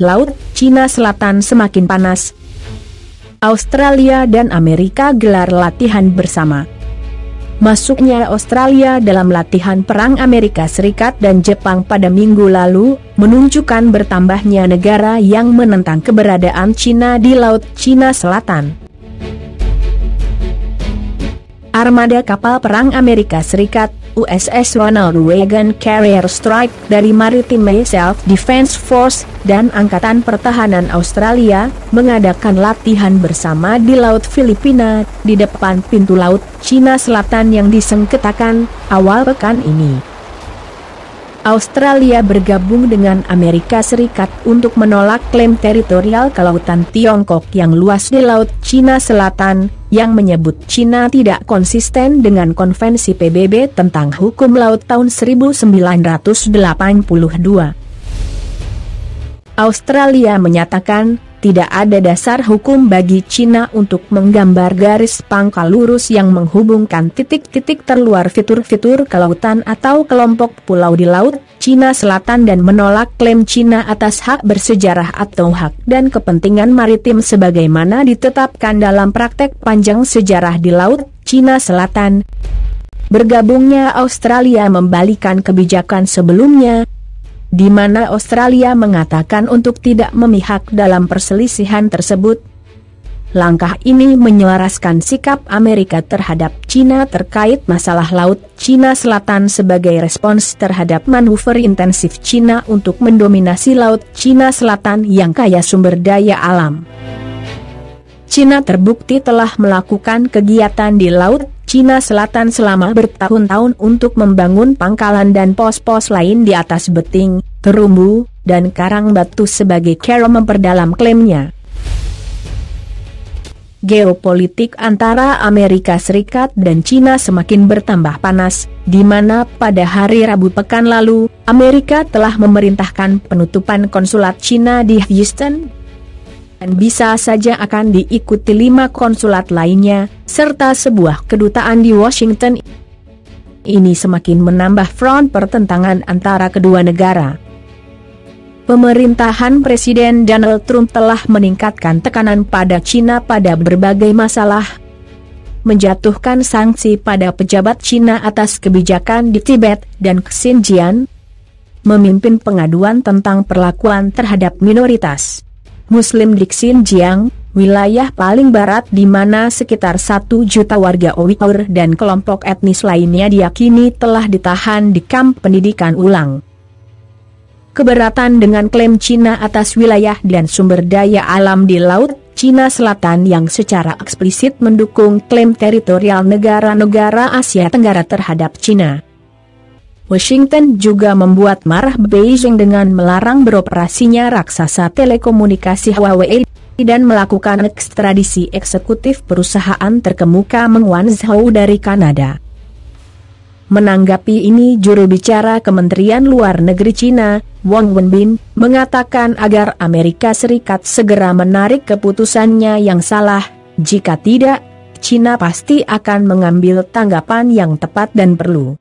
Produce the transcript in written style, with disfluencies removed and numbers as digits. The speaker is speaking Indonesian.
Laut Cina Selatan semakin panas. Australia dan Amerika gelar latihan bersama. Masuknya Australia dalam latihan perang Amerika Serikat dan Jepang pada minggu lalu, menunjukkan bertambahnya negara yang menentang keberadaan Cina di Laut Cina Selatan. Armada kapal perang Amerika Serikat, USS Ronald Reagan Carrier Strike dari Maritime Self-Defense Force dan Angkatan Pertahanan Australia, mengadakan latihan bersama di Laut Filipina, di depan pintu Laut Cina Selatan yang disengketakan, awal pekan ini. Australia bergabung dengan Amerika Serikat untuk menolak klaim teritorial kelautan Tiongkok yang luas di Laut Cina Selatan, yang menyebut Cina tidak konsisten dengan Konvensi PBB tentang Hukum Laut tahun 1982. Australia menyatakan, tidak ada dasar hukum bagi Cina untuk menggambar garis pangkal lurus yang menghubungkan titik-titik terluar fitur-fitur kelautan atau kelompok pulau di Laut Cina Selatan dan menolak klaim Cina atas hak bersejarah atau hak dan kepentingan maritim sebagaimana ditetapkan dalam praktek panjang sejarah di Laut Cina Selatan. Bergabungnya Australia membalikan kebijakan sebelumnya, di mana Australia mengatakan untuk tidak memihak dalam perselisihan tersebut. Langkah ini menyelaraskan sikap Amerika terhadap Cina terkait masalah Laut Cina Selatan sebagai respons terhadap manuver intensif Cina untuk mendominasi Laut Cina Selatan yang kaya sumber daya alam. Cina terbukti telah melakukan kegiatan di Laut Cina Selatan selama bertahun-tahun untuk membangun pangkalan dan pos-pos lain di atas beting, terumbu, dan karang batu sebagai cara memperdalam klaimnya. Geopolitik antara Amerika Serikat dan Cina semakin bertambah panas, di mana pada hari Rabu pekan lalu, Amerika telah memerintahkan penutupan konsulat Cina di Houston, dan bisa saja akan diikuti 5 konsulat lainnya, serta sebuah kedutaan di Washington. Ini semakin menambah front pertentangan antara kedua negara. Pemerintahan Presiden Donald Trump telah meningkatkan tekanan pada Cina pada berbagai masalah, menjatuhkan sanksi pada pejabat Cina atas kebijakan di Tibet dan Xinjiang, memimpin pengaduan tentang perlakuan terhadap minoritas Muslim di Xinjiang, wilayah paling barat di mana sekitar 1 juta warga Uighur dan kelompok etnis lainnya diyakini telah ditahan di kamp pendidikan ulang. Keberatan dengan klaim Cina atas wilayah dan sumber daya alam di Laut Cina Selatan yang secara eksplisit mendukung klaim teritorial negara-negara Asia Tenggara terhadap Cina. Washington juga membuat marah Beijing dengan melarang beroperasinya raksasa telekomunikasi Huawei dan melakukan ekstradisi eksekutif perusahaan terkemuka Meng Wanzhou dari Kanada. Menanggapi ini, juru bicara Kementerian Luar Negeri Cina, Wang Wenbin, mengatakan agar Amerika Serikat segera menarik keputusannya yang salah, jika tidak, Cina pasti akan mengambil tanggapan yang tepat dan perlu.